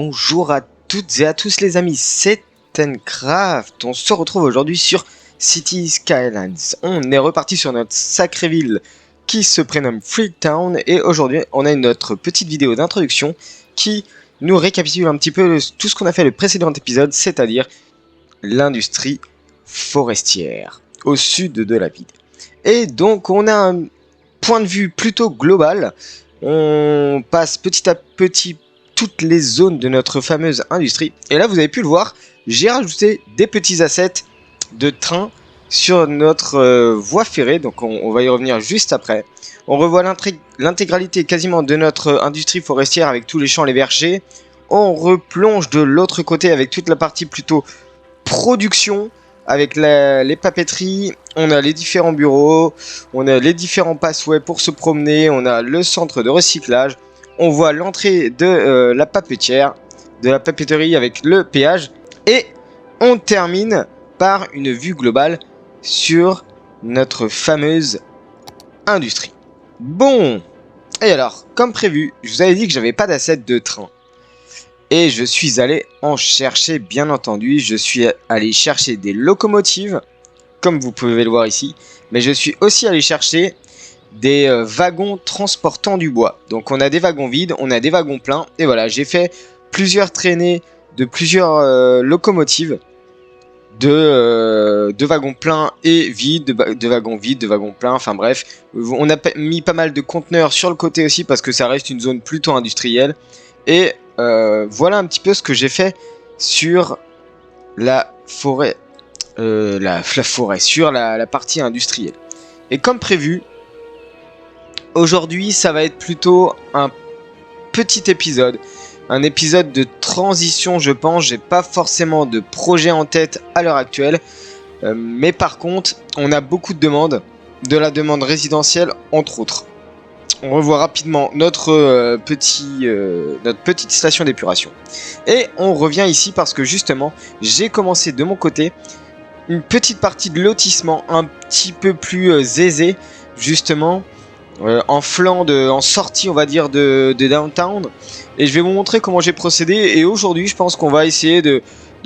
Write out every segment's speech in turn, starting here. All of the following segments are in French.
bonjour à toutes et à tous les amis, c'est Tencraft. On se retrouve aujourd'hui sur Cities Skylines. On est reparti sur notre sacrée ville qui se prénomme Freetown. Et aujourd'hui on a notre petite vidéo d'introduction qui nous récapitule un petit peu tout ce qu'on a fait le précédent épisode, c'est-à-dire l'industrie forestière au sud de la ville. Et donc on a un point de vue plutôt global. On passe petit à petit toutes les zones de notre fameuse industrie. Et là, vous avez pu le voir, j'ai rajouté des petits assets de train sur notre voie ferrée. Donc on va y revenir juste après. On revoit l'intégralité quasiment de notre industrie forestière avec tous les champs, les vergers. On replonge de l'autre côté avec toute la partie plutôt production, avec les papeteries. On a les différents bureaux, on a les différents pathways pour se promener, on a le centre de recyclage, on voit l'entrée de la papetière, de la papeterie avec le péage, et on termine par une vue globale sur notre fameuse industrie. Bon, et alors, comme prévu, je vous avais dit que j'avais pas d'assets de train. Et je suis allé en chercher, bien entendu. Je suis allé chercher des locomotives, comme vous pouvez le voir ici. Mais je suis aussi allé chercher des wagons transportant du bois. Donc on a des wagons vides, on a des wagons pleins. Et voilà, j'ai fait plusieurs traînées de plusieurs locomotives. De wagons pleins et vides, de wagons vides, de wagons pleins, enfin bref. On a mis pas mal de conteneurs sur le côté aussi parce que ça reste une zone plutôt industrielle. Et voilà un petit peu ce que j'ai fait sur la forêt, sur la partie industrielle. Et comme prévu, aujourd'hui ça va être plutôt un petit épisode, un épisode de transition je pense. J'ai pas forcément de projet en tête à l'heure actuelle, mais par contre on a beaucoup de demandes, de la demande résidentielle entre autres. On revoit rapidement notre petite station d'épuration. Et on revient ici parce que justement, j'ai commencé de mon côté une petite partie de lotissement un petit peu plus aisée, justement, en sortie, on va dire, de downtown. Et je vais vous montrer comment j'ai procédé. Et aujourd'hui, je pense qu'on va essayer de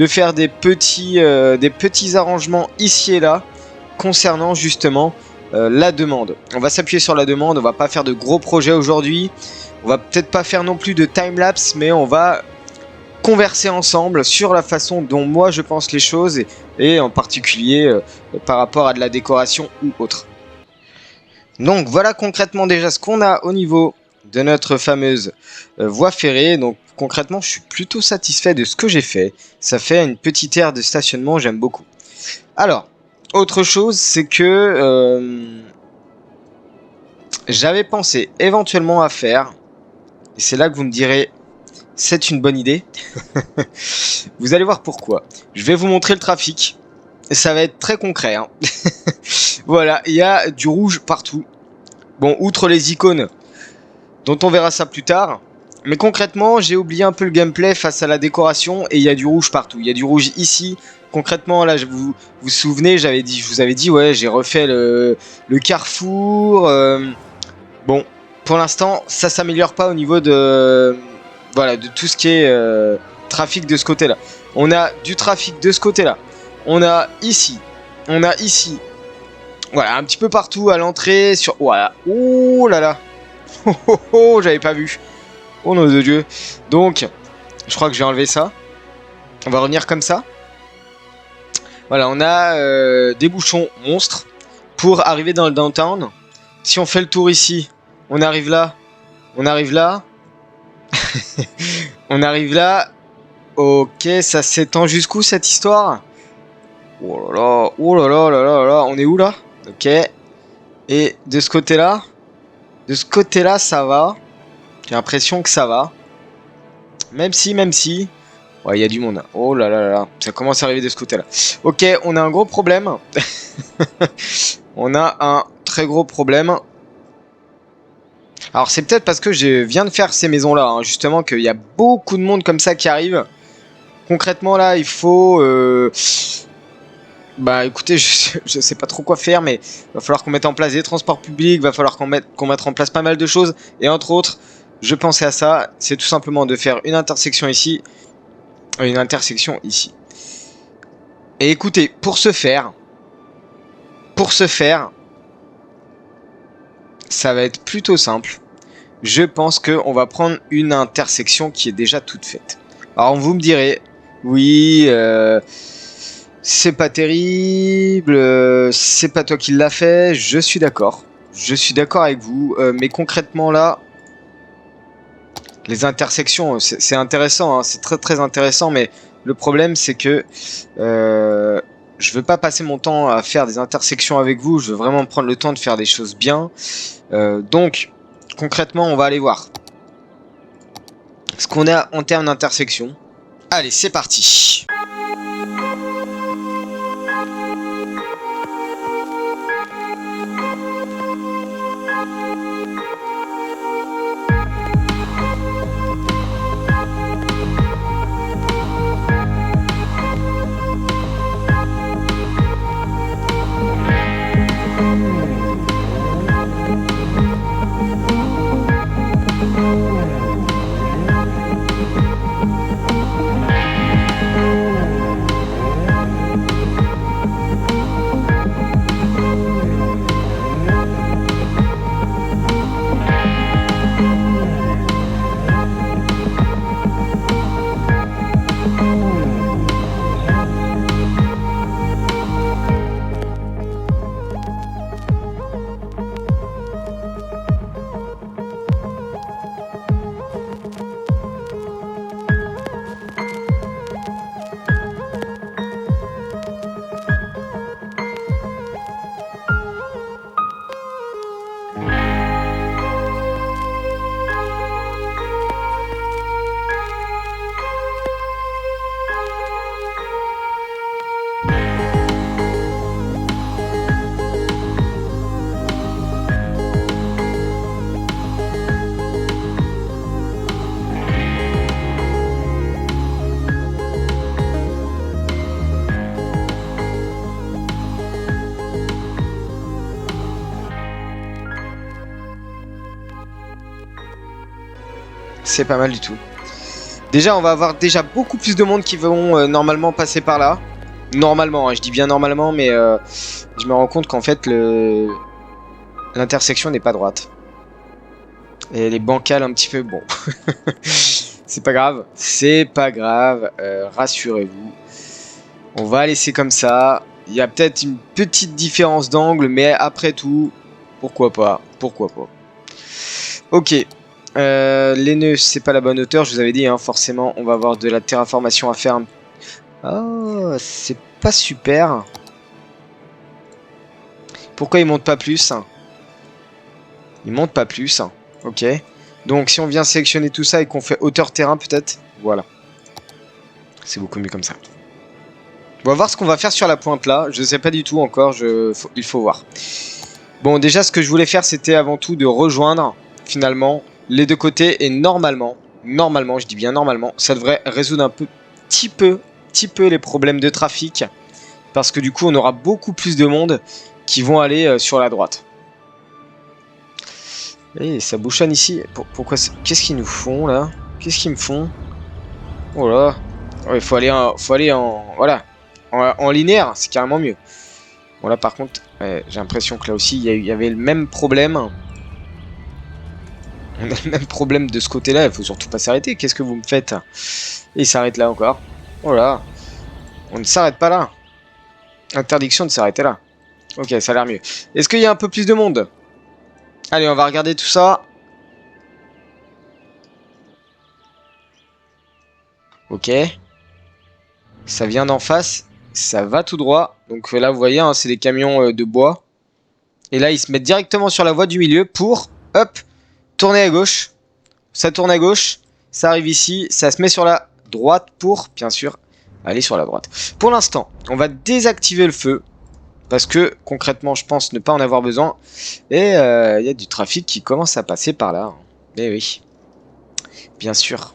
faire des petits arrangements ici et là concernant justement la demande. On va s'appuyer sur la demande, on va pas faire de gros projets aujourd'hui, on va peut-être pas faire non plus de timelapse, mais on va converser ensemble sur la façon dont moi je pense les choses et en particulier par rapport à de la décoration ou autre. Donc voilà concrètement déjà ce qu'on a au niveau de notre fameuse voie ferrée. Donc concrètement je suis plutôt satisfait de ce que j'ai fait. Ça fait une petite aire de stationnement, j'aime beaucoup. Alors autre chose, c'est que j'avais pensé éventuellement à faire, et c'est là que vous me direz, c'est une bonne idée. Vous allez voir pourquoi. Je vais vous montrer le trafic, et ça va être très concret. Hein. Voilà, il y a du rouge partout. Bon, outre les icônes, dont on verra ça plus tard. Mais concrètement, j'ai oublié un peu le gameplay face à la décoration, et il y a du rouge partout. Il y a du rouge ici. Concrètement, là, vous vous souvenez, je vous avais dit, ouais, j'ai refait le carrefour. Bon, pour l'instant, ça s'améliore pas au niveau de, voilà, de tout ce qui est trafic de ce côté-là. On a du trafic de ce côté-là. On a ici, voilà, un petit peu partout à l'entrée. Voilà, oh là là, oh, j'avais pas vu. Oh nom de Dieu. Donc, je crois que je vais enlever ça. On va revenir comme ça. Voilà, on a des bouchons monstres pour arriver dans le downtown. Si on fait le tour ici, on arrive là. On arrive là. On arrive là. Ok, ça s'étend jusqu'où cette histoire? Oh là là, oh là là là là là. On est où là? Ok. Et de ce côté-là? De ce côté-là, ça va. J'ai l'impression que ça va. Même si. Ouais, il y a du monde. Oh là là là. Ça commence à arriver de ce côté-là. Ok, on a un gros problème. On a un très gros problème. Alors, c'est peut-être parce que je viens de faire ces maisons-là, hein, justement, qu'il y a beaucoup de monde comme ça qui arrive. Concrètement, là, il faut... Bah, écoutez, je sais pas trop quoi faire, mais il va falloir qu'on mette en place des transports publics, il va falloir qu'on mette en place pas mal de choses. Et entre autres... je pensais à ça. C'est tout simplement de faire une intersection ici. Une intersection ici. Et écoutez, pour ce faire, ça va être plutôt simple. Je pense qu'on va prendre une intersection qui est déjà toute faite. Alors vous me direz, oui, c'est pas terrible, c'est pas toi qui l'as fait, je suis d'accord. Je suis d'accord avec vous, mais concrètement là, les intersections, c'est intéressant, hein, c'est très très intéressant, mais le problème c'est que je veux pas passer mon temps à faire des intersections avec vous, je veux vraiment prendre le temps de faire des choses bien. Donc, concrètement, on va aller voir ce qu'on a en termes d'intersection. Allez, c'est parti. C'est pas mal du tout. Déjà, on va avoir déjà beaucoup plus de monde qui vont normalement passer par là. Normalement, hein, je dis bien normalement, mais je me rends compte qu'en fait, l'intersection n'est pas droite. Et elle est bancale un petit peu, bon. C'est pas grave, rassurez-vous. On va laisser comme ça. Il y a peut-être une petite différence d'angle, mais après tout, pourquoi pas. Ok. Les nœuds, c'est pas la bonne hauteur, je vous avais dit, hein, forcément, on va avoir de la terraformation à faire. Oh, c'est pas super. Pourquoi il monte pas plus? Il monte pas plus. Ok. Donc, si on vient sélectionner tout ça et qu'on fait hauteur terrain, peut-être. Voilà. C'est beaucoup mieux comme ça. On va voir ce qu'on va faire sur la pointe là. Je sais pas du tout encore, il faut voir. Bon, déjà, ce que je voulais faire, c'était avant tout de rejoindre, finalement, les deux côtés, et normalement, je dis bien normalement, ça devrait résoudre un petit peu les problèmes de trafic, parce que du coup on aura beaucoup plus de monde qui vont aller sur la droite. Et ça bouchonne ici. Pourquoi? Qu'est-ce qu'ils nous font là? Qu'est-ce qu'ils me font? Oh là, il faut aller en voilà, en linéaire, c'est carrément mieux. Bon là par contre, j'ai l'impression que là aussi il y avait le même problème. On a le même problème de ce côté-là, il faut surtout pas s'arrêter. Qu'est-ce que vous me faites? Et il s'arrête là encore. Voilà. On ne s'arrête pas là. Interdiction de s'arrêter là. Ok, ça a l'air mieux. Est-ce qu'il y a un peu plus de monde? Allez, on va regarder tout ça. Ok. Ça vient d'en face. Ça va tout droit. Donc là, vous voyez, hein, c'est des camions de bois. Et là, ils se mettent directement sur la voie du milieu pour... Hop, tourner à gauche, ça tourne à gauche, ça arrive ici, ça se met sur la droite pour, bien sûr, aller sur la droite. Pour l'instant, on va désactiver le feu, parce que concrètement, je pense ne pas en avoir besoin. Et il y a du trafic qui commence à passer par là. Eh oui, bien sûr.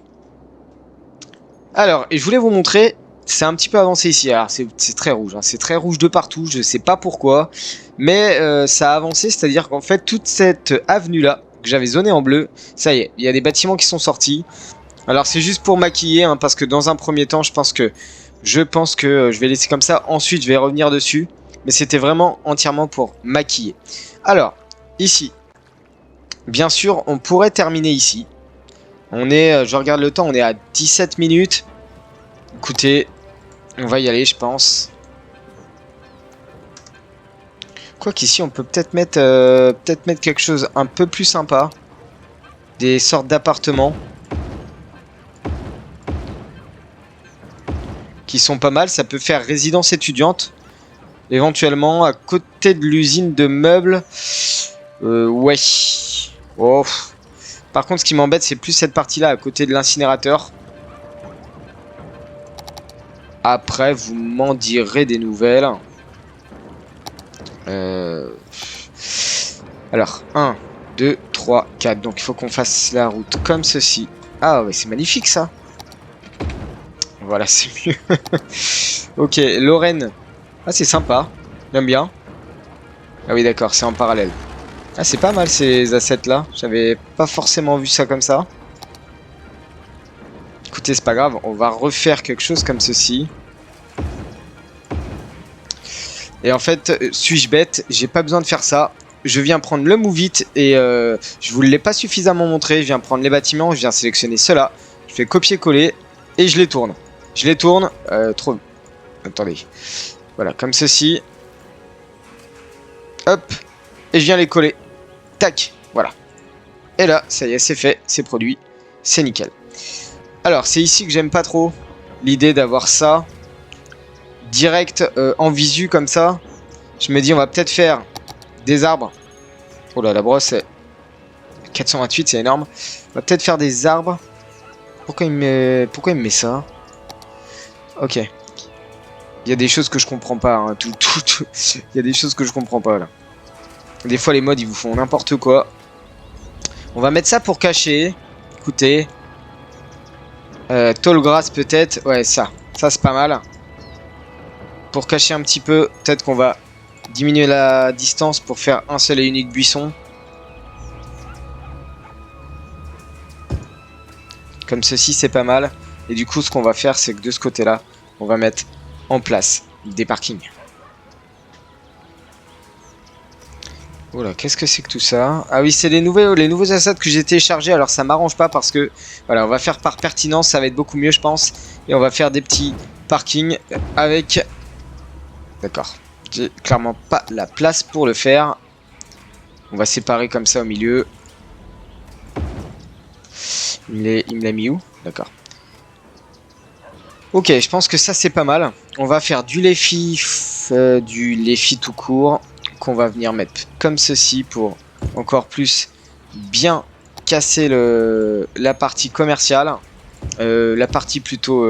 Alors, et je voulais vous montrer, c'est un petit peu avancé ici. Alors, c'est très rouge, hein, c'est très rouge de partout, je sais pas pourquoi. Mais ça a avancé, c'est-à-dire qu'en fait, toute cette avenue-là, que j'avais zoné en bleu. Ça y est, il y a des bâtiments qui sont sortis. Alors c'est juste pour maquiller, hein, parce que dans un premier temps, je pense que je vais laisser comme ça. Ensuite, je vais revenir dessus. Mais c'était vraiment entièrement pour maquiller. Alors, ici. Bien sûr, on pourrait terminer ici. On est, je regarde le temps, on est à 17 minutes. Écoutez, on va y aller, je pense. Quoi qu'ici, on peut peut-être mettre quelque chose un peu plus sympa. Des sortes d'appartements. Qui sont pas mal, ça peut faire résidence étudiante. Éventuellement, à côté de l'usine de meubles. Ouais. Oh. Par contre, ce qui m'embête, c'est plus cette partie-là, à côté de l'incinérateur. Après, vous m'en direz des nouvelles. Alors, 1, 2, 3, 4. Donc, il faut qu'on fasse la route comme ceci. Ah ouais, c'est magnifique, ça. Voilà, c'est mieux. Ok, Lorraine. Ah, c'est sympa. J'aime bien. Ah oui, d'accord, c'est en parallèle. Ah, c'est pas mal ces assets-là. J'avais pas forcément vu ça comme ça. Écoutez, c'est pas grave. On va refaire quelque chose comme ceci. Et en fait, suis-je bête? J'ai pas besoin de faire ça. Je viens prendre le move it et je vous l'ai pas suffisamment montré. Je viens prendre les bâtiments, je viens sélectionner ceux-là. Je fais copier-coller et je les tourne. Je les tourne. Trop. Attendez. Voilà, comme ceci. Hop. Et je viens les coller. Tac. Voilà. Et là, ça y est, c'est fait. C'est produit. C'est nickel. Alors, c'est ici que j'aime pas trop l'idée d'avoir ça direct en visu comme ça. Je me dis, on va peut-être faire des arbres. Oh là, la brosse est 428, c'est énorme. On va peut-être faire des arbres. Pourquoi il me met ça? Ok. Il y a des choses que je comprends pas. Hein. Il y a des choses que je comprends pas là. Des fois, les mods ils vous font n'importe quoi. On va mettre ça pour cacher. Écoutez. Tall grass peut-être. Ouais, ça. Ça, c'est pas mal. Pour cacher un petit peu, peut-être qu'on va diminuer la distance pour faire un seul et unique buisson. Comme ceci, c'est pas mal. Et du coup, ce qu'on va faire, c'est que de ce côté-là, on va mettre en place des parkings. Voilà, qu'est-ce que c'est que tout ça? Ah oui, c'est les nouveaux assets que j'ai téléchargés. Alors, ça m'arrange pas parce que... Voilà, on va faire par pertinence. Ça va être beaucoup mieux, je pense. Et on va faire des petits parkings avec... D'accord. J'ai clairement pas la place pour le faire. On va séparer comme ça au milieu. Il me l'a mis où? D'accord. Ok, je pense que ça c'est pas mal. On va faire du Lefi tout court. Qu'on va venir mettre comme ceci pour encore plus bien casser la partie commerciale. La partie plutôt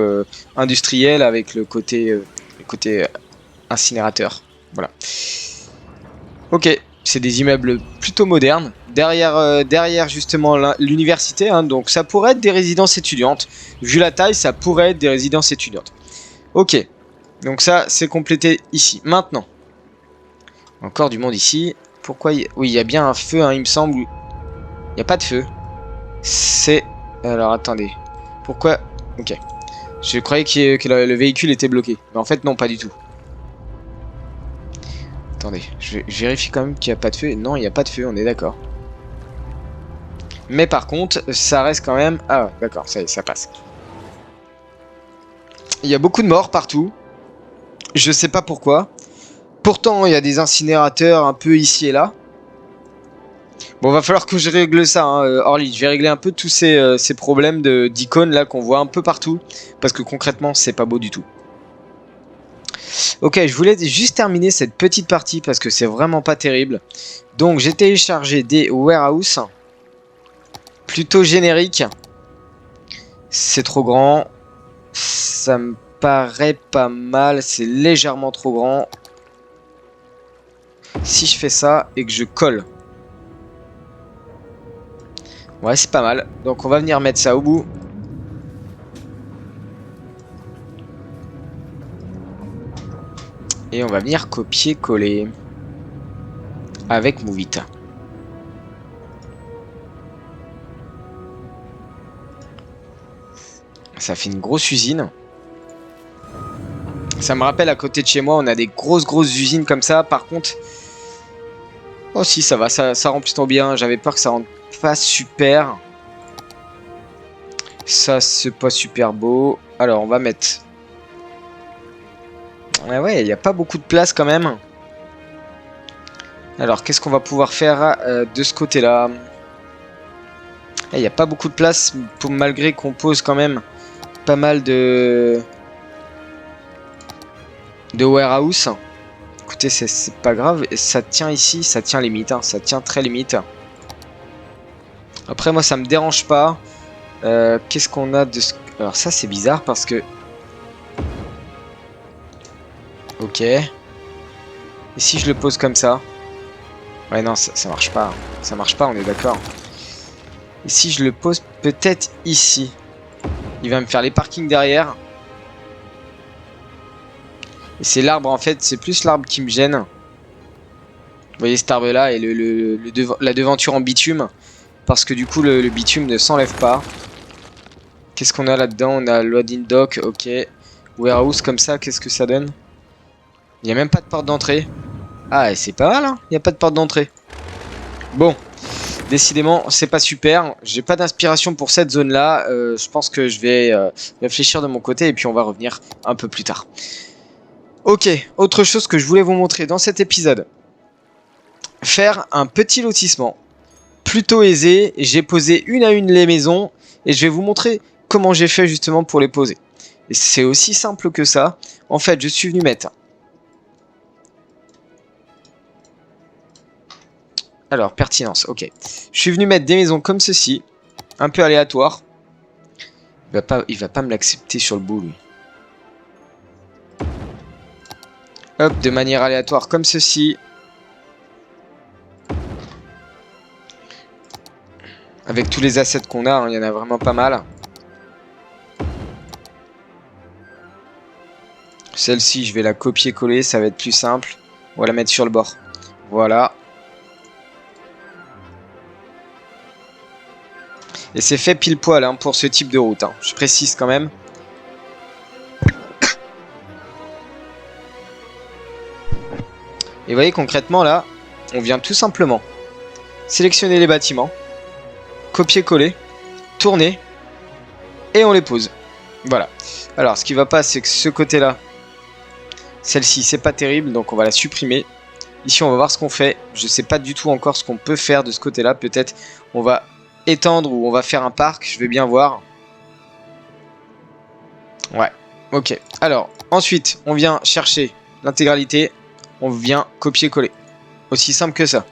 industrielle avec le côté incinérateur. Voilà. Ok, c'est des immeubles plutôt modernes. Derrière justement l'université, hein, donc ça pourrait être des résidences étudiantes. Vu la taille, ça pourrait être des résidences étudiantes. Ok, donc ça c'est complété ici. Maintenant, encore du monde ici. Pourquoi oui, il y a bien un feu, hein, il me semble. Il n'y a pas de feu. C'est... Alors attendez. Pourquoi... Ok. Je croyais que le véhicule était bloqué. Mais en fait non, pas du tout. Attendez, je vérifie quand même qu'il n'y a pas de feu. Non, il n'y a pas de feu, on est d'accord. Mais par contre, ça reste quand même... Ah, d'accord, ça y est, ça passe. Il y a beaucoup de morts partout. Je sais pas pourquoi. Pourtant, il y a des incinérateurs un peu ici et là. Bon, va falloir que je règle ça, hein, Orly. Je vais régler un peu tous ces problèmes d'icônes là qu'on voit un peu partout. Parce que concrètement, c'est pas beau du tout. Ok, je voulais juste terminer cette petite partie parce que c'est vraiment pas terrible. Donc j'ai téléchargé des warehouses plutôt génériques. C'est trop grand. Ça me paraît pas mal. C'est légèrement trop grand. Si je fais ça et que je colle. Ouais, c'est pas mal. Donc on va venir mettre ça au bout. Et on va venir copier-coller avec Move It. Ça fait une grosse usine. Ça me rappelle à côté de chez moi, on a des grosses usines comme ça. Par contre... Oh si, ça va, ça rend plutôt bien. J'avais peur que ça rende pas super. Ça, c'est pas super beau. Alors, on va mettre... Ah ouais, il n'y a pas beaucoup de place quand même. Alors, qu'est-ce qu'on va pouvoir faire de ce côté-là? Il n'y a pas beaucoup de place, malgré qu'on pose quand même pas mal de warehouse. Écoutez, c'est pas grave. Ça tient ici, ça tient limite. Hein, ça tient très limite. Après, moi, ça me dérange pas. Qu'est-ce qu'on a de... Alors ça, c'est bizarre parce que... Ok. Et si je le pose comme ça? Ouais, non, ça marche pas. Ça marche pas, on est d'accord. Et si je le pose peut-être ici? Il va me faire les parkings derrière. Et c'est l'arbre, en fait, c'est plus l'arbre qui me gêne. Vous voyez cet arbre-là et la devanture en bitume. Parce que du coup, le bitume ne s'enlève pas. Qu'est-ce qu'on a là-dedans? On a loading dock, ok. Warehouse comme ça, qu'est-ce que ça donne? Il n'y a même pas de porte d'entrée. Ah, c'est pas mal, hein. Il n'y a pas de porte d'entrée. Bon, décidément, c'est pas super. J'ai pas d'inspiration pour cette zone-là. Je pense que je vais réfléchir de mon côté et puis on va revenir un peu plus tard. Ok, autre chose que je voulais vous montrer dans cet épisode. Faire un petit lotissement. Plutôt aisé. J'ai posé une à une les maisons et je vais vous montrer comment j'ai fait justement pour les poser. Et c'est aussi simple que ça. En fait, je suis venu mettre... Alors, pertinence, ok. Je suis venu mettre des maisons comme ceci. Un peu aléatoire. Il va pas me l'accepter sur le bout, lui. Hop, de manière aléatoire comme ceci. Avec tous les assets qu'on a, hein, il y en a vraiment pas mal. Celle-ci, je vais la copier-coller, ça va être plus simple. On va la mettre sur le bord. Voilà. Et c'est fait pile poil hein, pour ce type de route. Hein. Je précise quand même. Et vous voyez concrètement là, on vient tout simplement sélectionner les bâtiments, copier-coller, tourner, et on les pose. Voilà. Alors ce qui va pas, c'est que ce côté-là, celle-ci, c'est pas terrible, donc on va la supprimer. Ici, on va voir ce qu'on fait. Je sais pas du tout encore ce qu'on peut faire de ce côté-là. Peut-être on va étendre ou on va faire un parc. Je vais bien voir. Ouais. Ok. Alors, ensuite, on vient chercher l'intégralité. On vient copier-coller. Aussi simple que ça.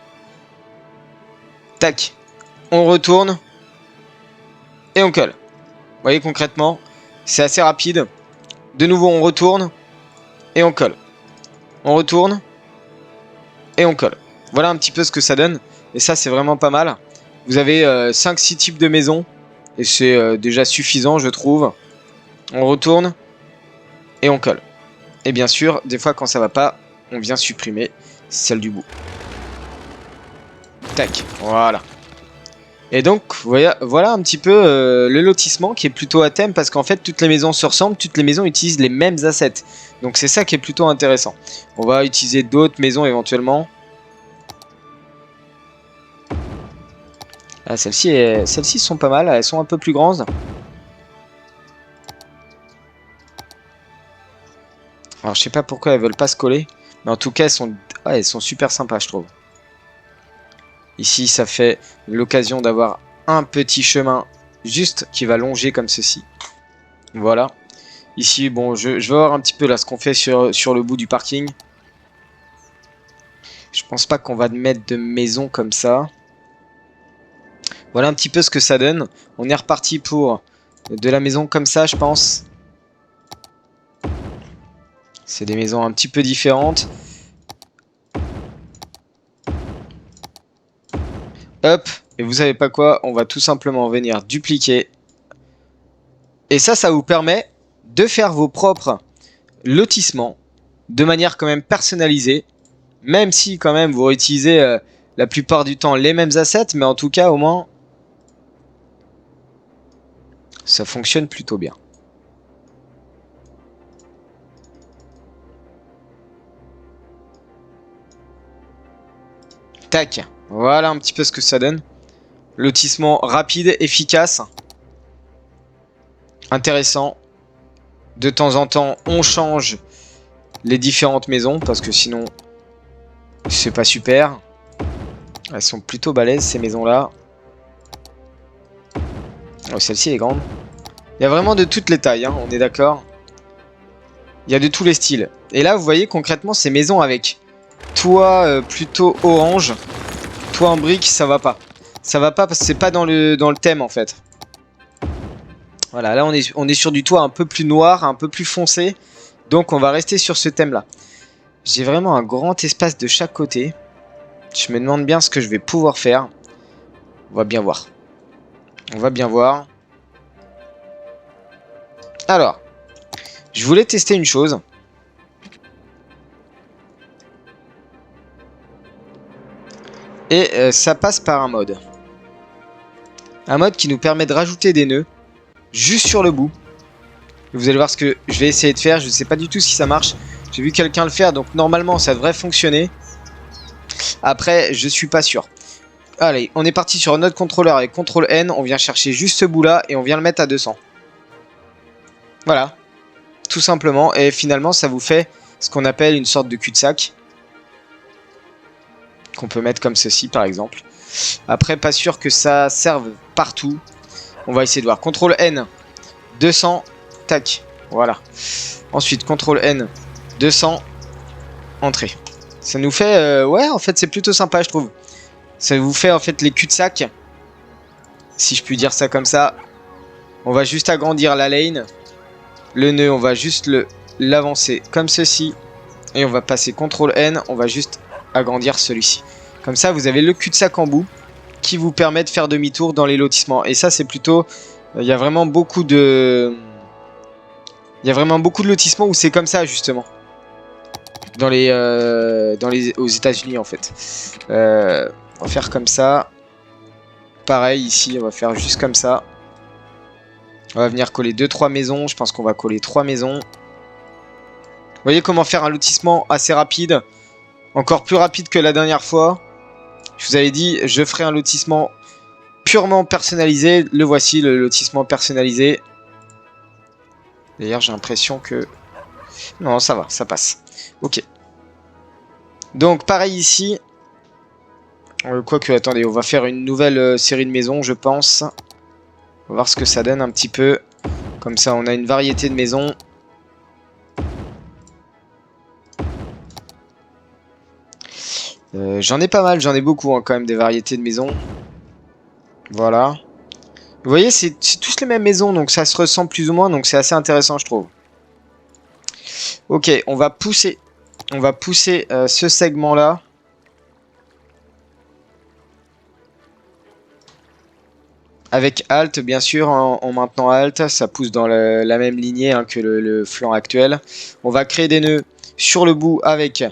Tac. On retourne. Et on colle. Vous voyez concrètement, c'est assez rapide. De nouveau, on retourne. Et on colle. On retourne. Et on colle. Voilà un petit peu ce que ça donne. Et ça, c'est vraiment pas mal. Vous avez 5-6 types de maisons. Et c'est déjà suffisant, je trouve. On retourne. Et on colle. Et bien sûr, des fois, quand ça va pas, on vient supprimer celle du bout. Tac. Voilà. Et donc, voilà un petit peu le lotissement qui est plutôt à thème. Parce qu'en fait, toutes les maisons se ressemblent. Toutes les maisons utilisent les mêmes assets. Donc c'est ça qui est plutôt intéressant. On va utiliser d'autres maisons éventuellement. Ah, celles-ci sont pas mal, elles sont un peu plus grandes. Alors je sais pas pourquoi elles veulent pas se coller. Mais en tout cas elles sont super sympas je trouve. Ici ça fait l'occasion d'avoir un petit chemin juste qui va longer comme ceci. Voilà. Ici bon je vais voir un petit peu là ce qu'on fait sur le bout du parking. Je pense pas qu'on va mettre de maison comme ça. Voilà un petit peu ce que ça donne. On est reparti pour de la maison comme ça, je pense. C'est des maisons un petit peu différentes. Hop. Et vous savez pas quoi? On va tout simplement venir dupliquer. Et ça vous permet de faire vos propres lotissements de manière quand même personnalisée. Même si quand même vous réutilisez la plupart du temps les mêmes assets. Mais en tout cas au moins... ça fonctionne plutôt bien. Tac. Voilà un petit peu ce que ça donne. Lotissement rapide, efficace. Intéressant. De temps en temps, on change les différentes maisons parce que sinon, c'est pas super. Elles sont plutôt balèzes ces maisons-là. Oh, celle-ci est grande. Il y a vraiment de toutes les tailles, hein, on est d'accord. Il y a de tous les styles. Et là, vous voyez concrètement ces maisons avec toit plutôt orange. Toit en brique, ça va pas. Ça va pas parce que c'est pas dans le thème en fait. Voilà, là on est sur du toit un peu plus noir, un peu plus foncé. Donc on va rester sur ce thème-là. J'ai vraiment un grand espace de chaque côté. Je me demande bien ce que je vais pouvoir faire. On va bien voir. On va bien voir. Alors, je voulais tester une chose. Et ça passe par un mode. Un mode qui nous permet de rajouter des nœuds juste sur le bout. Vous allez voir ce que je vais essayer de faire. Je ne sais pas du tout si ça marche. J'ai vu quelqu'un le faire, donc normalement ça devrait fonctionner. Après, je suis pas sûr. Allez, on est parti sur notre contrôleur avec CTRL N. On vient chercher juste ce bout là et on vient le mettre à 200. Voilà. Tout simplement. Et finalement, ça vous fait ce qu'on appelle une sorte de cul-de-sac. Qu'on peut mettre comme ceci par exemple. Après, pas sûr que ça serve partout. On va essayer de voir. CTRL N 200. Tac. Voilà. Ensuite, CTRL N 200. Entrée. Ça nous fait... ouais, en fait, c'est plutôt sympa, je trouve. Ça vous fait, en fait, les cul-de-sac. Si je puis dire ça comme ça. On va juste agrandir la lane. Le nœud, on va juste l'avancer comme ceci. Et on va passer CTRL N. On va juste agrandir celui-ci. Comme ça, vous avez le cul-de-sac en bout qui vous permet de faire demi-tour dans les lotissements. Et ça, c'est plutôt... Il y a vraiment beaucoup de... lotissements où c'est comme ça, justement. Aux États-Unis, en fait. On va faire comme ça. Pareil, ici, on va faire juste comme ça. On va venir coller 2-3 maisons. Je pense qu'on va coller 3 maisons. Vous voyez comment faire un lotissement assez rapide. Encore plus rapide que la dernière fois. Je vous avais dit, je ferai un lotissement purement personnalisé. Le voici, le lotissement personnalisé. D'ailleurs, j'ai l'impression que... Non, ça va, ça passe. Ok. Donc, pareil ici. Quoique, attendez, on va faire une nouvelle série de maisons, je pense. On va voir ce que ça donne un petit peu. Comme ça, on a une variété de maisons. J'en ai pas mal, j'en ai beaucoup hein, quand même des variétés de maisons. Voilà. Vous voyez, c'est tous les mêmes maisons, donc ça se ressemble plus ou moins, donc c'est assez intéressant, je trouve. Ok, on va pousser ce segment-là. Avec Alt, bien sûr, en maintenant Alt, ça pousse dans la même lignée hein, que le flanc actuel. On va créer des nœuds sur le bout avec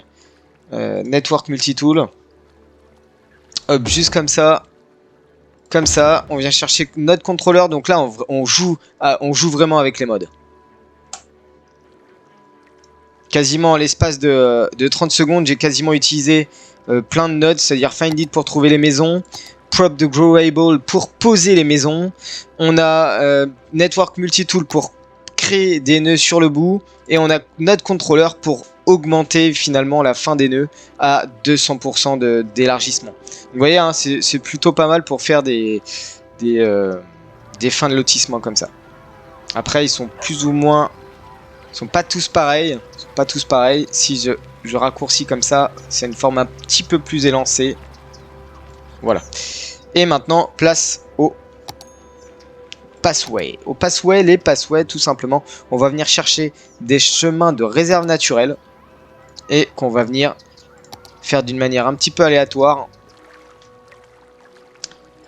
Network Multitool. Hop, juste comme ça. Comme ça, on vient chercher notre contrôleur. Donc là, on joue vraiment avec les modes. Quasiment à l'espace de 30 secondes, j'ai quasiment utilisé plein de nodes, c'est-à-dire Find It pour trouver les maisons, Prop the Growable pour poser les maisons. On a Network Multitool pour créer des nœuds sur le bout. Et on a notre contrôleur pour augmenter finalement la fin des nœuds à 200% d'élargissement. Vous voyez, hein, c'est plutôt pas mal pour faire des fins de lotissement comme ça. Après, ils sont plus ou moins... Ils sont pas tous pareils. Si je raccourcis comme ça, c'est une forme un petit peu plus élancée. Voilà. Et maintenant, place au passway. Les passways, tout simplement, on va venir chercher des chemins de réserve naturelle et qu'on va venir faire d'une manière un petit peu aléatoire,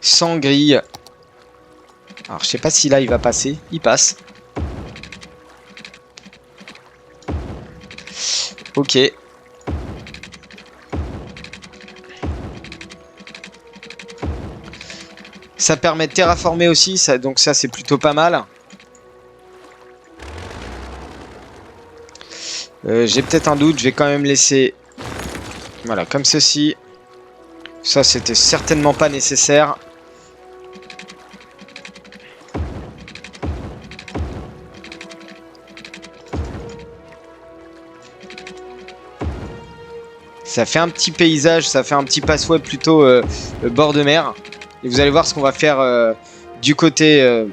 sans grille. Alors, je sais pas si là il va passer. Il passe. Ok. Ça permet de terraformer aussi, donc ça c'est plutôt pas mal. J'ai peut-être un doute, je vais quand même laisser... Voilà, comme ceci. Ça, c'était certainement pas nécessaire. Ça fait un petit paysage, ça fait un petit passway plutôt bord de mer. Et vous allez voir ce qu'on va faire du côté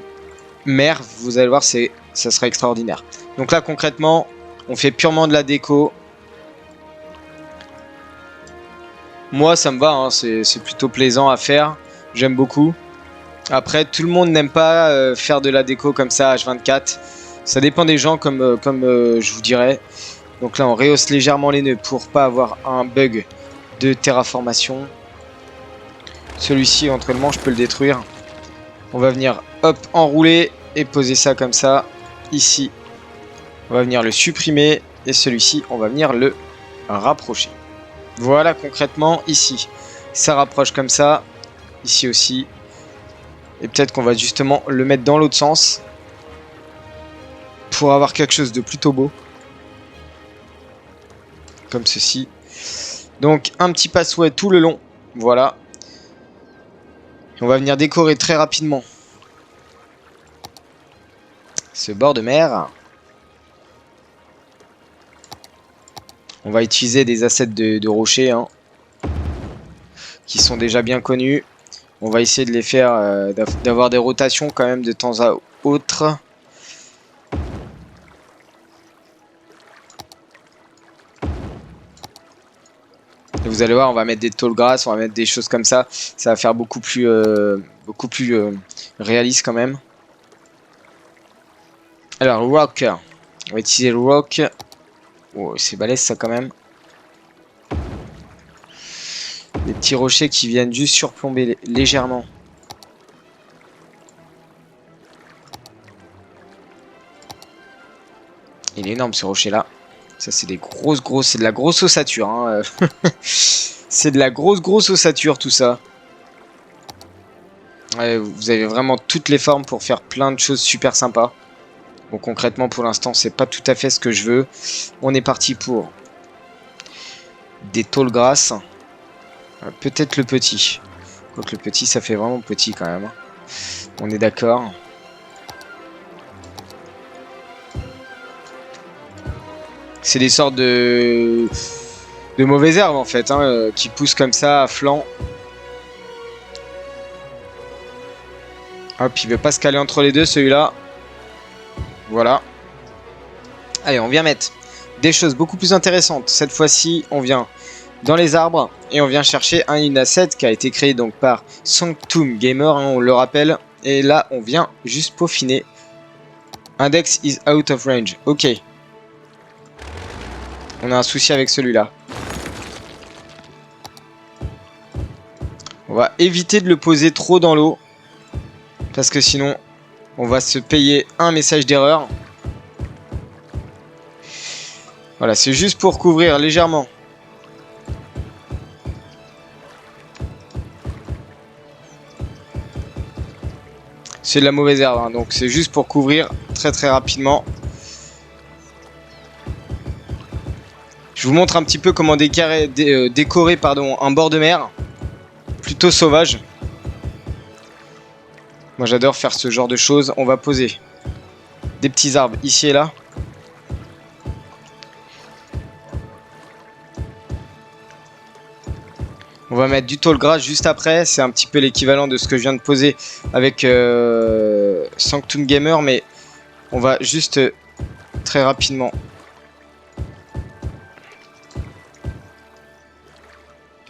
mer. Vous allez voir, ça sera extraordinaire. Donc là, concrètement, on fait purement de la déco. Moi, ça me va, hein, c'est plutôt plaisant à faire. J'aime beaucoup. Après, tout le monde n'aime pas faire de la déco comme ça, H24. Ça dépend des gens, comme je vous dirais. Donc là, on rehausse légèrement les nœuds pour pas avoir un bug de terraformation. Celui-ci, éventuellement, je peux le détruire. On va venir, hop, enrouler et poser ça comme ça. Ici, on va venir le supprimer. Et celui-ci, on va venir le rapprocher. Voilà, concrètement, ici, ça rapproche comme ça. Ici aussi. Et peut-être qu'on va justement le mettre dans l'autre sens. Pour avoir quelque chose de plutôt beau. Comme ceci. Donc un petit passway tout le long. Voilà. Et on va venir décorer très rapidement ce bord de mer. On va utiliser des assets de rochers hein, qui sont déjà bien connus. On va essayer de les faire, d'avoir des rotations quand même de temps à autre. Et vous allez voir, on va mettre des tall grass, on va mettre des choses comme ça. Ça va faire beaucoup plus réaliste quand même. Alors, rock. On va utiliser le rock. Oh, c'est balèze ça quand même. Des petits rochers qui viennent juste surplomber légèrement. Il est énorme ce rocher là. Ça c'est des c'est de la grosse ossature. Hein. C'est de la grosse ossature tout ça. Ouais, vous avez vraiment toutes les formes pour faire plein de choses super sympas. Bon concrètement pour l'instant c'est pas tout à fait ce que je veux. On est parti pour des tall grass. Peut-être le petit. Quoique le petit ça fait vraiment petit quand même. On est d'accord. C'est des sortes de mauvaises herbes en fait, hein, qui poussent comme ça à flanc. Hop, il veut pas se caler entre les deux celui-là. Voilà. Allez, on vient mettre des choses beaucoup plus intéressantes. Cette fois-ci, on vient dans les arbres et on vient chercher un asset qui a été créé donc par Sanctum Gamer, hein, on le rappelle. Et là, on vient juste peaufiner. Index is out of range. Ok. On a un souci avec celui-là. On va éviter de le poser trop dans l'eau. Parce que sinon, on va se payer un message d'erreur. Voilà, c'est juste pour couvrir légèrement. C'est de la mauvaise herbe, hein, donc c'est juste pour couvrir très rapidement. Je vous montre un petit peu comment décorer un bord de mer. Plutôt sauvage. Moi j'adore faire ce genre de choses. On va poser des petits arbres ici et là. On va mettre du tall grass juste après. C'est un petit peu l'équivalent de ce que je viens de poser avec Sanctum Gamer. Mais on va juste très rapidement.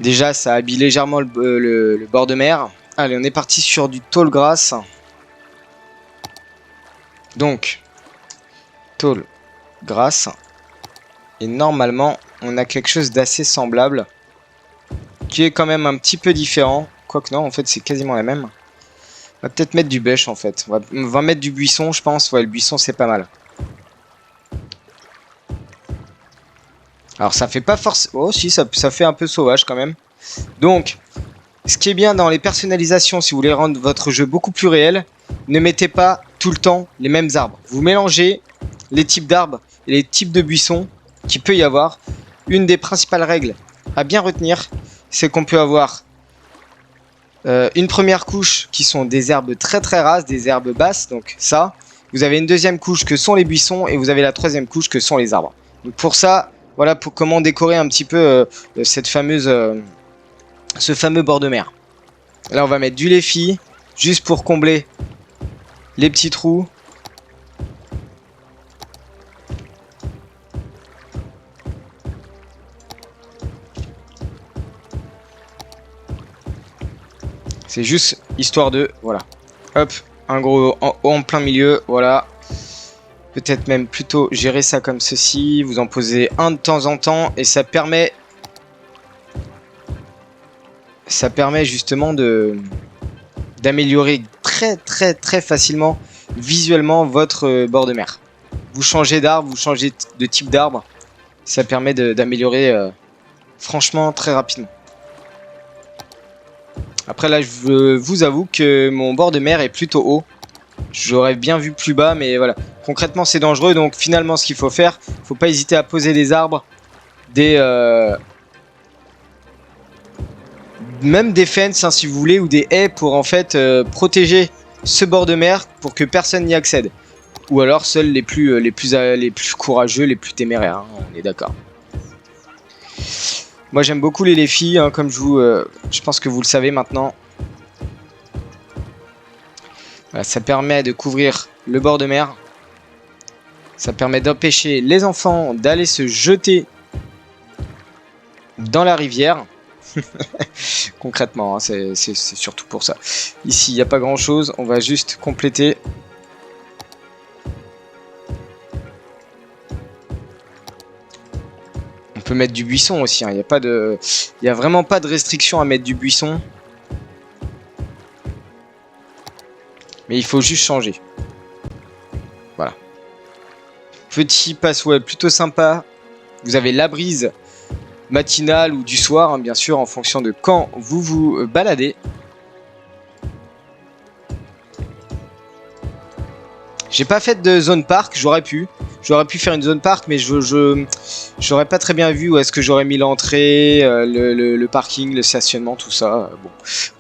Déjà, ça habille légèrement le bord de mer. Allez, on est parti sur du tall grass. Donc, tall grass. Et normalement, on a quelque chose d'assez semblable. Qui est quand même un petit peu différent. Quoique non, en fait, c'est quasiment la même. On va peut-être mettre du bush, en fait. On va mettre du buisson, je pense. Ouais, le buisson, c'est pas mal. Alors ça fait pas forcément... Oh si, ça fait un peu sauvage quand même. Donc, ce qui est bien dans les personnalisations, si vous voulez rendre votre jeu beaucoup plus réel, ne mettez pas tout le temps les mêmes arbres. Vous mélangez les types d'arbres et les types de buissons qu'il peut y avoir. Une des principales règles à bien retenir, c'est qu'on peut avoir une première couche qui sont des herbes très très rases, des herbes basses, donc ça. Vous avez une deuxième couche que sont les buissons et vous avez la troisième couche que sont les arbres. Donc pour ça, voilà pour comment décorer un petit peu ce fameux bord de mer. Là on va mettre du léfi, juste pour combler les petits trous. C'est juste histoire de, voilà, hop, un gros en plein milieu, voilà. Peut-être même plutôt gérer ça comme ceci. Vous en posez un de temps en temps et ça permet justement d'améliorer très facilement visuellement votre bord de mer. Vous changez d'arbre, vous changez de type d'arbre, ça permet d'améliorer franchement très rapidement. Après là, je vous avoue que mon bord de mer est plutôt haut. J'aurais bien vu plus bas, mais voilà. Concrètement, c'est dangereux, donc finalement, ce qu'il faut faire, faut pas hésiter à poser des arbres, même des fences, hein, si vous voulez, ou des haies pour en fait protéger ce bord de mer pour que personne n'y accède. Ou alors seuls les plus courageux, les plus téméraires, hein, on est d'accord. Moi j'aime beaucoup les défis, hein, comme je pense que vous le savez maintenant. Voilà, ça permet de couvrir le bord de mer. Ça permet d'empêcher les enfants d'aller se jeter dans la rivière. Concrètement, hein, c'est surtout pour ça. Ici, il n'y a pas grand chose. On va juste compléter. On peut mettre du buisson aussi. Hein. Il n'y a vraiment pas de restriction à mettre du buisson. Mais il faut juste changer. Voilà. Petit passway plutôt sympa. Vous avez la brise matinale ou du soir, hein, bien sûr, en fonction de quand vous vous baladez. J'ai pas fait de zone park, j'aurais pu faire une zone park, mais j'aurais pas très bien vu où est-ce que j'aurais mis l'entrée, le parking, le stationnement, tout ça. Bon,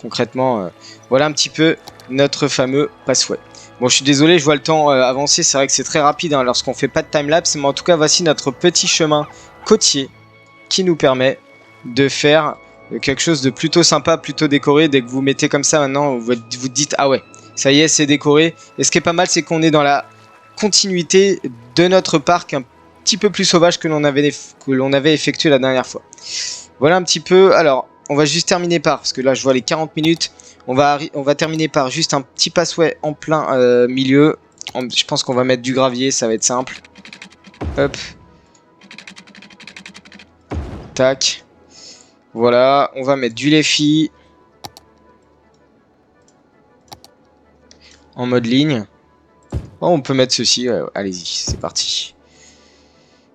concrètement, voilà un petit peu notre fameux passway. Bon, je suis désolé, je vois le temps avancer, c'est vrai que c'est très rapide hein, lorsqu'on fait pas de timelapse, mais en tout cas, voici notre petit chemin côtier qui nous permet de faire quelque chose de plutôt sympa, plutôt décoré. Dès que vous mettez comme ça maintenant, vous dites ah ouais, ça y est, c'est décoré. Et ce qui est pas mal, c'est qu'on est dans la continuité de notre parc un petit peu plus sauvage que l'on avait effectué la dernière fois. Voilà un petit peu. Alors, on va juste terminer par, parce que là je vois les 40 minutes, on va terminer par juste un petit passway en plein milieu. Je pense qu'on va mettre du gravier, ça va être simple. Hop. Tac. Voilà, on va mettre du léfi. En mode ligne. Oh, on peut mettre ceci, allez-y, c'est parti.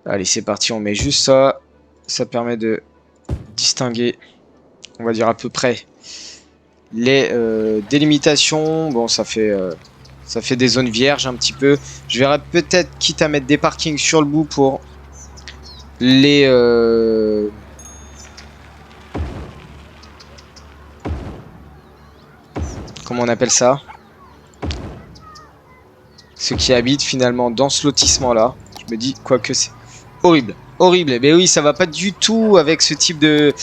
Allez, c'est parti, on met juste ça. Ça permet de distinguer, on va dire à peu près, les délimitations. Bon, ça fait des zones vierges un petit peu. Je verrai peut-être, quitte à mettre des parkings sur le bout pour les... comment on appelle ça? Ceux qui habitent finalement dans ce lotissement là. Je me dis quoique c'est horrible. Horrible. Mais oui, ça va pas du tout avec ce type de...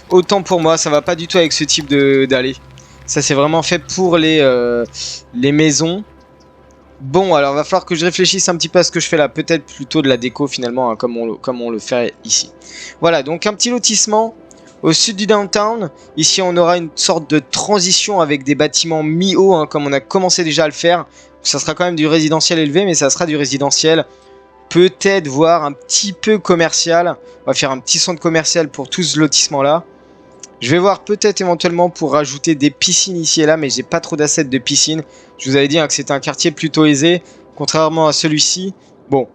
Autant pour moi, ça va pas du tout avec ce type d'allée. Ça c'est vraiment fait pour les maisons. Bon, alors va falloir que je réfléchisse un petit peu à ce que je fais là. Peut-être plutôt de la déco finalement, hein, comme on le fait ici. Voilà, donc un petit lotissement au sud du downtown. Ici, on aura une sorte de transition avec des bâtiments mi-haut, hein, comme on a commencé déjà à le faire. Ça sera quand même du résidentiel élevé, mais ça sera du résidentiel peut-être, voire un petit peu commercial. On va faire un petit centre commercial pour tout ce lotissement-là. Je vais voir peut-être éventuellement pour rajouter des piscines ici et là, mais j'ai pas trop d'assets de piscine. Je vous avais dit hein, que c'était un quartier plutôt aisé, contrairement à celui-ci. Bon,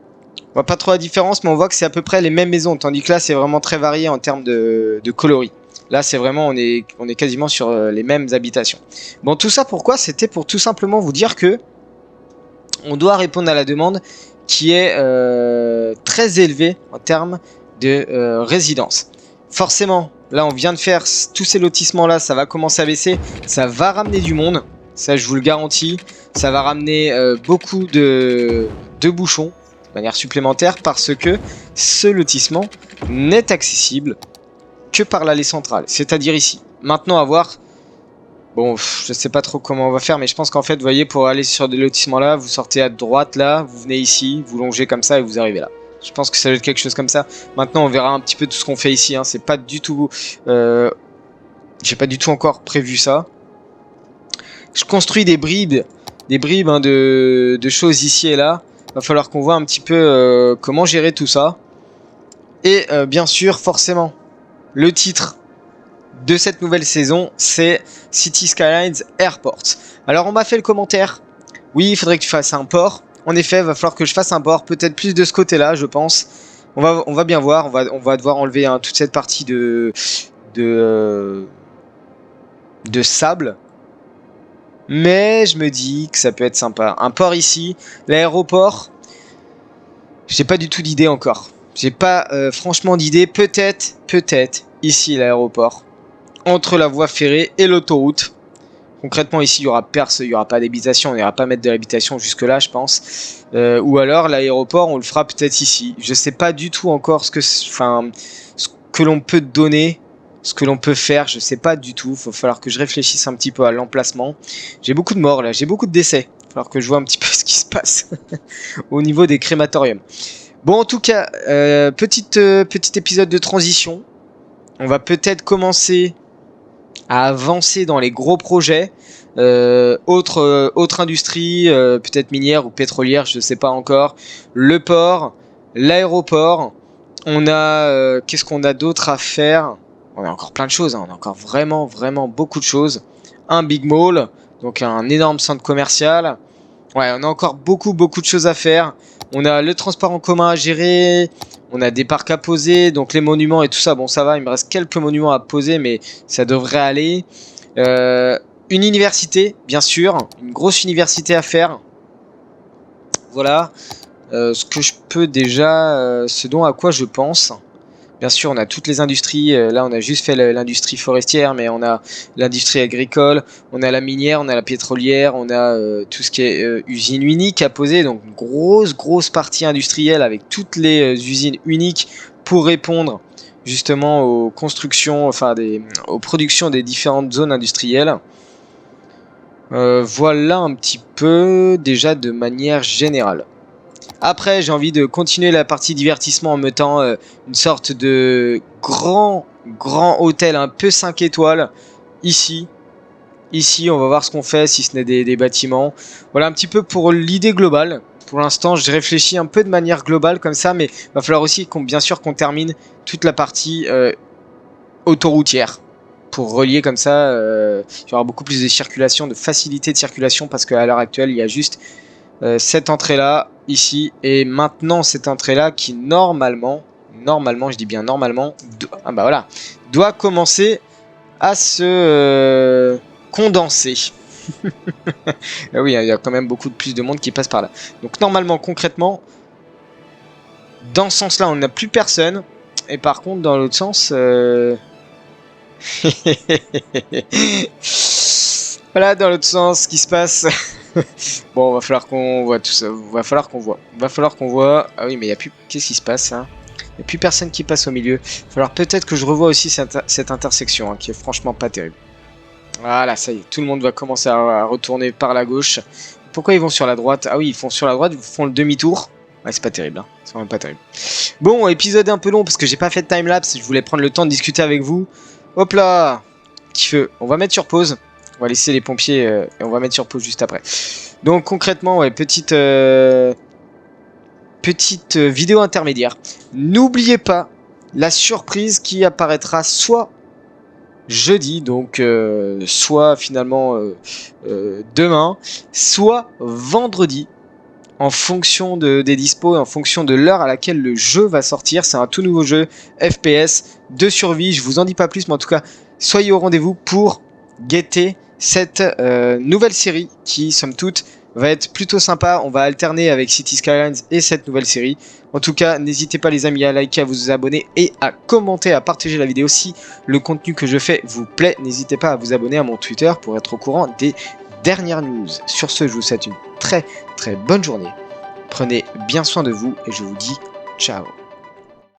on voit pas trop la différence, mais on voit que c'est à peu près les mêmes maisons, tandis que là, c'est vraiment très varié en termes de coloris. Là, c'est vraiment, on est quasiment sur les mêmes habitations. Bon, tout ça, pourquoi? C'était pour tout simplement vous dire que on doit répondre à la demande qui est très élevée en termes de résidence. Forcément, Là, on vient de faire tous ces lotissements-là, ça va commencer à baisser. Ça va ramener du monde, ça je vous le garantis. Ça va ramener beaucoup de bouchons de manière supplémentaire parce que ce lotissement n'est accessible que par l'allée centrale, c'est-à-dire ici. Maintenant, à voir. Bon, je sais pas trop comment on va faire, mais je pense qu'en fait, vous voyez, pour aller sur des lotissements-là, vous sortez à droite, là, vous venez ici, vous longez comme ça et vous arrivez là. Je pense que ça va être quelque chose comme ça. Maintenant, on verra un petit peu tout ce qu'on fait ici. Hein. C'est pas du tout... j'ai pas du tout encore prévu ça. Je construis des bribes hein, de choses ici et là. Va falloir qu'on voit un petit peu comment gérer tout ça. Et bien sûr, forcément, le titre de cette nouvelle saison, c'est City Skylines Airport. Alors, on m'a fait le commentaire. Oui, il faudrait que tu fasses un port. En effet, va falloir que je fasse un port, peut-être plus de ce côté-là, je pense. On va bien voir. On va devoir enlever hein, toute cette partie de sable. Mais je me dis que ça peut être sympa. Un port ici, l'aéroport. J'ai pas du tout d'idée encore. J'ai pas franchement d'idée. Peut-être ici l'aéroport. Entre la voie ferrée et l'autoroute. Concrètement ici il y aura pas d'habitation, on n'ira pas mettre de l'habitation jusque là je pense. Ou alors l'aéroport on le fera peut-être ici. Je sais pas du tout encore ce que l'on peut donner, ce que l'on peut faire, je sais pas du tout. Il va falloir que je réfléchisse un petit peu à l'emplacement. J'ai beaucoup de morts là, j'ai beaucoup de décès. Il va falloir que je vois un petit peu ce qui se passe au niveau des crématoriums. Bon en tout cas, petit épisode de transition. On va peut-être commencer à avancer dans les gros projets, autre industrie, peut-être minière ou pétrolière, je ne sais pas encore, le port, l'aéroport, on a, qu'est-ce qu'on a d'autre à faire? On a encore plein de choses, hein. On a encore vraiment beaucoup de choses, un big mall, donc un énorme centre commercial, ouais, on a encore beaucoup de choses à faire, on a le transport en commun à gérer. On a des parcs à poser, donc les monuments et tout ça, bon ça va, il me reste quelques monuments à poser, mais ça devrait aller. Une université, bien sûr, une grosse université à faire. Voilà, ce que je peux déjà, ce dont à quoi je pense. Bien sûr, on a toutes les industries, là on a juste fait l'industrie forestière, mais on a l'industrie agricole, on a la minière, on a la pétrolière, on a tout ce qui est usine unique à poser, donc une grosse partie industrielle avec toutes les usines uniques pour répondre justement aux constructions, enfin aux productions des différentes zones industrielles. Voilà un petit peu déjà de manière générale. Après, j'ai envie de continuer la partie divertissement en mettant une sorte de grand hôtel un peu 5 étoiles ici. Ici, on va voir ce qu'on fait, si ce n'est des bâtiments. Voilà un petit peu pour l'idée globale. Pour l'instant, je réfléchis un peu de manière globale comme ça, mais il va falloir aussi bien sûr qu'on termine toute la partie autoroutière. Pour relier comme ça, il y aura beaucoup plus de circulation, de facilité de circulation, parce qu'à l'heure actuelle, il y a juste cette entrée là ici et maintenant cette entrée là qui normalement je dis bien normalement doit commencer à se condenser. Oui, il y a quand même beaucoup plus de monde qui passe par là, donc normalement concrètement dans ce sens là on n'a plus personne, et par contre dans l'autre sens voilà, dans l'autre sens ce qui se passe. Bon, va falloir qu'on voit tout ça. Va falloir qu'on voit. Ah oui, mais il y a plus. Qu'est-ce qui se passe hein? Il n'y a plus personne qui passe au milieu. Il va falloir peut-être que je revoie aussi cette intersection hein, qui est franchement pas terrible. Voilà, ça y est. Tout le monde va commencer à retourner par la gauche. Pourquoi ils vont sur la droite? Ah oui, ils font sur la droite, ils font le demi-tour. Ouais, c'est pas terrible. Hein. C'est vraiment pas terrible. Bon, épisode un peu long parce que j'ai pas fait de timelapse. Je voulais prendre le temps de discuter avec vous. Hop là! Petit feu. On va mettre sur pause. On va laisser les pompiers et on va mettre sur pause juste après. Donc concrètement, ouais, petite vidéo intermédiaire. N'oubliez pas la surprise qui apparaîtra soit jeudi, donc soit finalement demain, soit vendredi, en fonction des dispos et en fonction de l'heure à laquelle le jeu va sortir. C'est un tout nouveau jeu FPS de survie. Je vous en dis pas plus, mais en tout cas, soyez au rendez-vous pour guetter cette nouvelle série qui, somme toute, va être plutôt sympa. On va alterner avec Cities Skylines et cette nouvelle série. En tout cas, n'hésitez pas les amis à liker, à vous abonner et à commenter, à partager la vidéo si le contenu que je fais vous plaît. N'hésitez pas à vous abonner à mon Twitter pour être au courant des dernières news. Sur ce, je vous souhaite une très bonne journée. Prenez bien soin de vous et je vous dis ciao.